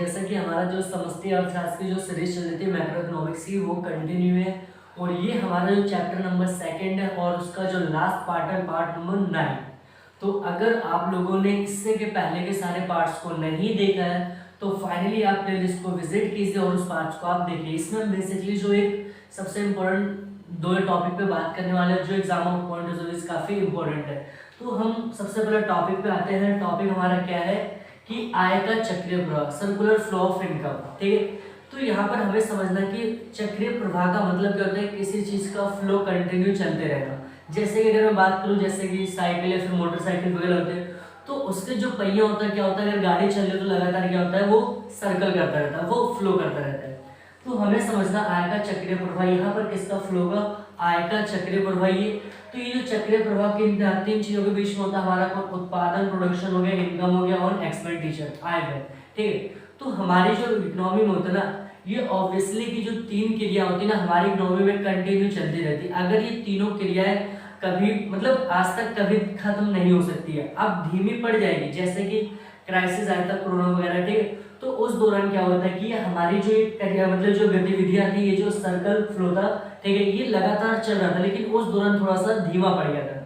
जैसा कि हमारा जो समष्टि अर्थशास्त्र की जो सीरीज चल रही थी मैक्रो इकोनॉमिक्स की वो कंटिन्यू है और ये हमारा जो चैप्टर नंबर 2 है और उसका जो लास्ट पार्ट है पार्ट नंबर 9। तो अगर आप लोगों ने इससे के पहले के सारे पार्ट्स को नहीं देखा है तो फाइनली आप प्लेलिस्ट को विजिट कीजिए और उस पार्ट्स को आप देखिए। इसमें बेसिकली जो एक सबसे इम्पोर्टेंट दो टॉपिक पे बात करने वाले हैं जो एग्जाम में पॉइंट है काफ़ी इंपॉर्टेंट है। तो हम सबसे पहले टॉपिक पे आते हैं। टॉपिक हमारा क्या है कि आय का चक्रीय प्रवाह, सर्कुलर फ्लो ऑफ इनकम। ठीक है, तो यहाँ पर हमें समझना कि चक्रीय प्रवाह का मतलब क्या होता है, किसी चीज का फ्लो कंटिन्यू चलते रहेगा। जैसे कि अगर मैं बात करूँ जैसे कि साइकिल या फिर मोटरसाइकिल वगैरह होते हैं तो उसके जो पहिया होता है क्या होता है, अगर गाड़ी चल रही है तो लगातार क्या होता है वो सर्कल करता रहता है, वो फ्लो करता रहता है। तो हमें समझना आय का चक्रीय प्रवाह, यहाँ पर किसका फ्लो होगा, आय का चक्रीय प्रवाह। ये तो ये जो चक्रीय प्रवाह किन तीन चीजों के बीच में होता है, हमारा उत्पादन प्रोडक्शन हो गया, इनकम हो गया और एक्सपेंडिचर आय है। ठीक है, तो हमारी जो इकोनॉमी में होता है ना, ये ऑब्वियसली की जो तीन क्रिया होती है ना हमारी इकोनॉमी में कंटिन्यू चलती रहती है। अगर ये तीनों क्रियाएं कभी मतलब आज तक कभी खत्म नहीं हो सकती है, अब धीमी पड़ जाएगी। जैसे कि क्राइसिस आया था कोरोना वगैरह, ठीक है, तो उस दौरान क्या होता है कि ये हमारी जो मतलब जो गतिविधियां थी, ये जो सर्कल फ्लो था, ठीक है, ये लगातार चल रहा था लेकिन उस दौरान थोड़ा सा धीमा पड़ गया था।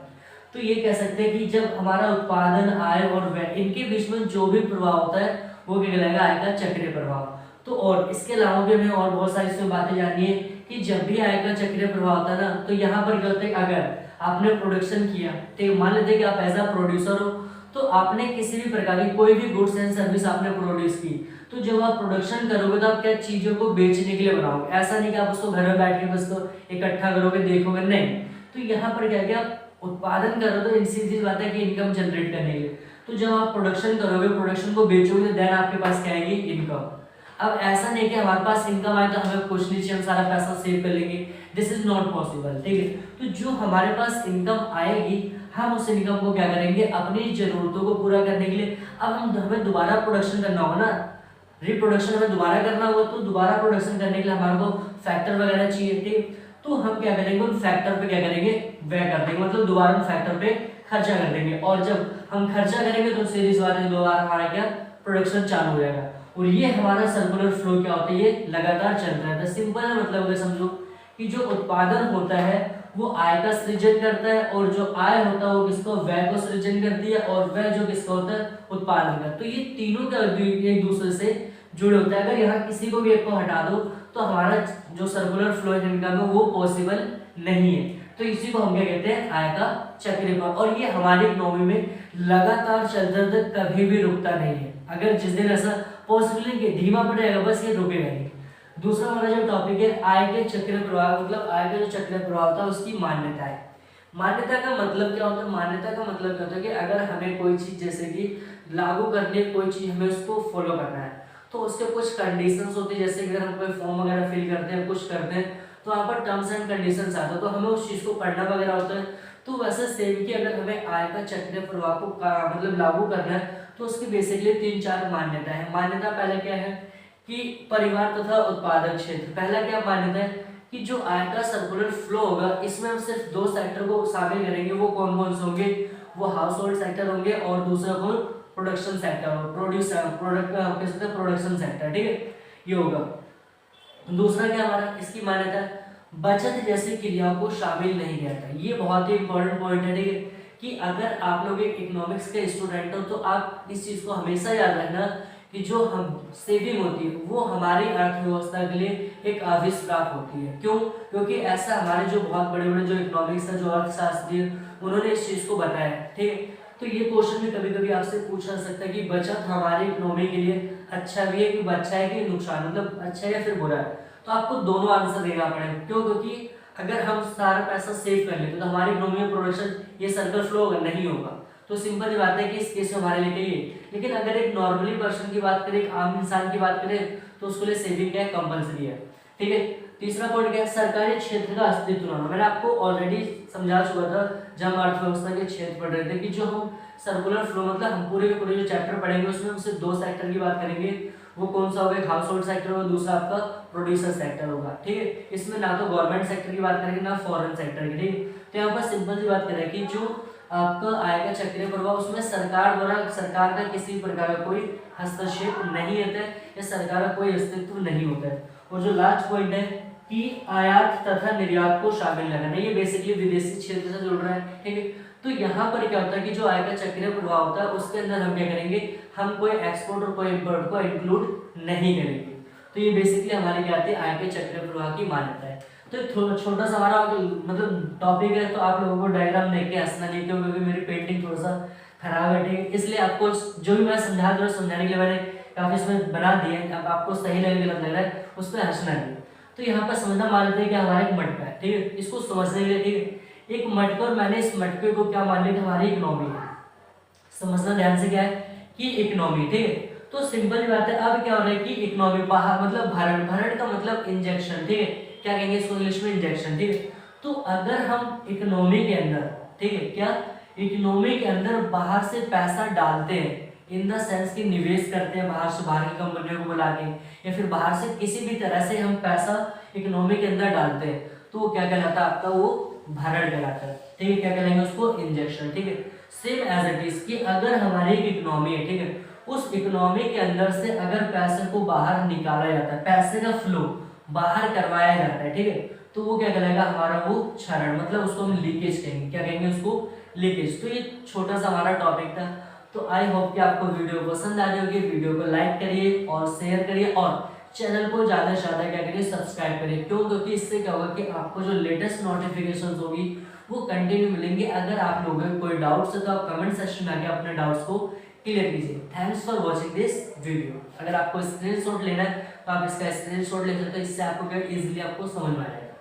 तो ये कह सकते हैं कि जब हमारा उत्पादन, आय और व्यय इनके बीच में जो भी प्रभाव होता है वो क्या कहलाएगा, आय का चक्रीय प्रभाव। तो और इसके अलावा भी हमें और बहुत सारी इसमें बातें जाननी है कि जब भी आय का चक्रीय प्रभाव होता है ना, तो यहाँ पर क्या होता है, अगर आपने प्रोडक्शन किया, ठीक, मान लेते कि आप एज अ प्रोड्यूसर हो, तो आपने किसी भी प्रकार की कोई भी गुड्स एंड सर्विस आपने प्रोड्यूस की, तो जब आप प्रोडक्शन करोगे तो आप क्या चीजों को बेचने के लिए बनाओगे। ऐसा नहीं कि आप उसको घर में बैठ के बस तो इकट्ठा करोगे देखोगे, नहीं। तो यहाँ पर क्या क्या उत्पादन करो तो सीधी बात है कि इनकम जनरेट करने के लिए। तो जब आप प्रोडक्शन करोगे, प्रोडक्शन को बेचोगे तो देन आपके पास क्या आएगी, इनकम। अब ऐसा नहीं कि हमारे पास इनकम आए तो हमें कुछ नहीं चाहिए, हम सारा पैसा सेव कर लेंगे, दिस इज नॉट पॉसिबल। ठीक है, तो जो हमारे पास इनकम आएगी हम उस इनकम को क्या करेंगे, अपनी जरूरतों को पूरा करने के लिए। अब हमें दोबारा प्रोडक्शन करना होगा ना, रिप्रोडक्शन हमें दोबारा करना होगा, तो दोबारा प्रोडक्शन करने के लिए हमारे को फैक्टर वगैरह चाहिए। ठीक, तो हम क्या करेंगे, उन फैक्टर पे क्या करेंगे, व्यय कर देंगे, मतलब दोबारा उन फैक्टर पे खर्चा कर देंगे। और जब हम खर्चा करेंगे तो सीधी सी बात है दोबारा हमारा क्या प्रोडक्शन चालू हो जाएगा। और ये हमारा सर्कुलर फ्लो क्या होता है, ये लगातार चलता रहता है। सिंपल है, मतलब अगर समझो कि जो उत्पादन होता है वो आय का सृजन करता है और जो आय होता है वो किसको, व्यय को सृजन करती है, और व्यय जो किसका होता है, उत्पादन का। तो ये तीनों क्या एक दूसरे से जुड़े होते हैं। अगर यहाँ किसी को भी एक को हटा दो तो हमारा जो सर्कुलर फ्लो इनकम है वो पॉसिबल नहीं है। तो इसी को हम क्या कहते हैं, आय का चक्रीय प्रवाह। और ये हमारी इकोनॉमी में लगातार चलता रहता है, कभी भी रुकता नहीं है। अगर जिस दिन ऐसा पॉसिबल नहीं कि धीमा पड़ जाएगा, बस ये रुकेगा नहीं। दूसरा हमारा जो टॉपिक है आय के चक्रीय प्रवाह, मतलब आय का जो चक्रीय प्रवाह होता है उसकी मान्यता है। मान्यता का मतलब क्या होता है, मान्यता का मतलब क्या होता है कि अगर हमें कोई चीज जैसे कि लागू करने कोई चीज हमें उसको फॉलो करना है तो उसके कुछ कंडीशंस होती है। जैसे कि अगर हम कोई फॉर्म वगैरह फिल करते हैं, कुछ करते हैं, तो वहाँ पर टर्म्स एंड कंडीशंस आता है, तो हमें उस चीज को पढ़ना वगैरह होता है। तो वैसे सेम कि अगर हमें आय का चक्रीय प्रवाह को मतलब लागू करना है तो उसकी बेसिकली 3-4 मान्यता है। मान्यता पहले क्या है कि परिवार तथा उत्पादक क्षेत्र। पहला क्या मान्यता है कि जो आय का सर्कुलर फ्लो होगा इसमें हम सिर्फ 2 सेक्टर को शामिल करेंगे। वो कौन कौन से होंगे, वो हाउस होल्ड सेक्टर होंगे और दूसरा कौन, प्रोडक्शन सेक्टर, प्रोडक्शन सेक्टर। ठीक है, ये होगा। दूसरा क्या हमारा इसकी मान्यता, बचत जैसी क्रियाओं को शामिल नहीं किया था। ये बहुत ही इंपॉर्टेंट पॉइंट है। ठीक है, कि अगर आप लोग एक इकोनॉमिक्स के स्टूडेंट हो तो आप इस चीज को हमेशा याद रखना कि जो हम सेविंग होती है वो हमारी अर्थव्यवस्था के लिए एक अविष्कार होती है। क्यों, क्योंकि ऐसा हमारे जो बहुत बड़े बड़े जो इकोनॉमिक्स है, जो अर्थशास्त्री उन्होंने इस चीज को बताया। ठीक है, तो ये क्वेश्चन भी कभी कभी आपसे पूछा जा सकता है कि बचत हमारी इकोनॉमी के लिए अच्छा भी है कि अच्छा है कि नुकसान, मतलब अच्छा है या फिर बुरा है। तो आपको दोनों आंसर देना पड़ेगा। क्यों, क्योंकि अगर हम सारा पैसा सेव कर लेते तो हमारी इकोनॉमी में प्रोडक्शन ये सर्कल फ्लो होगा नहीं होगा। तो सिंपल बात है कि इस केस में हमारे लिए चाहिए। लेकिन अगर एक नॉर्मली पर्सन की बात करें, एक आम इंसान की बात करें, तो उसके लिए सेविंग क्या है, कंपलसरी है। ठीक है, तीसरा पॉइंट क्या है, सरकारी क्षेत्र का अस्तित्व होना। मैंने आपको ऑलरेडी समझा चुका था जब हम अर्थव्यवस्था के क्षेत्र पढ़ रहे थे कि जो हम सर्कुलर फ्लो मतलब हम पूरे के पूरे जो चैप्टर पढ़ेंगे उसमें हम सिर्फ 2 सेक्टर की बात करेंगे। वो कौन सा होगा, हाउस होल्ड सेक्टर होगा, दूसरा आपका प्रोड्यूसर सेक्टर होगा। ठीक है, इसमें ना तो गवर्नमेंट सेक्टर की बात करेंगे ना फॉरेन सेक्टर की। ठीक है, तो यहाँ पर सिंपल सी बात करें कि जो आपका आय का चक्रीय प्रवाह, उसमें सरकार द्वारा, सरकार का किसी प्रकार का कोई हस्तक्षेप नहीं होता है या सरकार का कोई अस्तित्व नहीं होता है। और जो लास्ट पॉइंट है कि आयात तथा निर्यात को शामिल न करना, ये बेसिकली विदेशी क्षेत्र से जुड़ रहा है, ठीक है। तो यहाँ पर क्या होता है कि जो आय का चक्रीय प्रवाह होता है उसके अंदर हम क्या करेंगे, हम कोई एक्सपोर्ट और कोई इम्पोर्ट को इंक्लूड नहीं करेंगे। तो ये बेसिकली हमारी क्या आती है, आय के चक्रीय प्रवाह की मान्यता है। तो छोटा सा हमारा मतलब टॉपिक है, तो आप लोगों को डायग्राम देख के हंसना नहीं, क्योंकि मेरी पेंटिंग थोड़ा सा खराब है, ठीक है। इसलिए आपको जो भी मैं समझा रहा हूँ, समझाने के लिए मैंने काफी इसमें बना दिए, अब आपको सही लगे गलत लग रहा है उस पर हंसना नहीं। तो यहाँ पर समझना मान लेते हैं कि हमारा एक मटका है, ठीक है। इसको समझने के लिए, ठीक है, एक मटका, और मैंने इस मटके को क्या मान लिया कि हमारी इकोनॉमी है। समझना ध्यान से क्या है कि इकोनॉमी, ठीक है। तो सिंपल बात है, अब क्या हो रहा है कि इकोनॉमी बाहर मतलब भरण, भरण का मतलब इंजेक्शन, ठीक है, क्या कहेंगे इसको इंग्लिश में, इंजेक्शन, ठीक है। तो अगर हम इकोनॉमी के अंदर, ठीक है, क्या इकोनॉमी के अंदर बाहर से पैसा डालते हैं, इन द सेंस की निवेश करते हैं बाहर से, बाहर की कंपनियों को बुला के, या फिर बाहर से किसी भी तरह से हम पैसा इकोनॉमी के अंदर डालते हैं, तो वो क्या कहलाता है आपका, वो भरण कहलाता है, ठीक है। क्या कहलाएंगे उसको, इंजेक्शन, ठीक है। सेम एज इट इज कि अगर हमारी एक इकोनॉमी है, ठीक है, उस इकोनॉमी के अंदर से अगर पैसे को बाहर निकाला जाता है, पैसे का फ्लो बाहर करवाया जाता है, ठीक है, तो वो क्या कहलाएगा हमारा, वो क्षरण, मतलब उसको हम लीकेज कहेंगे, क्या कहेंगे उसको, लीकेज। तो ये छोटा सा हमारा टॉपिक था। तो आई होप कि आपको वीडियो पसंद आ जाएगी। वीडियो को लाइक करिए और शेयर करिए, और चैनल को ज़्यादा से ज़्यादा क्या करिए, सब्सक्राइब करिए। क्यों? क्योंकि इससे क्या होगा कि आपको जो लेटेस्ट नोटिफिकेशंस होगी वो कंटिन्यू मिलेंगे। अगर आप लोगों को कोई डाउट्स है तो आप कमेंट सेक्शन में आके अपने डाउट्स को क्लियर कीजिए। Thanks for watching this video. अगर आपको स्क्रीनशॉट लेना है तो आप इसका स्क्रीनशॉट ले सकते हो, इससे आपको क्या इजीली आपको समझ में आ जाएगा।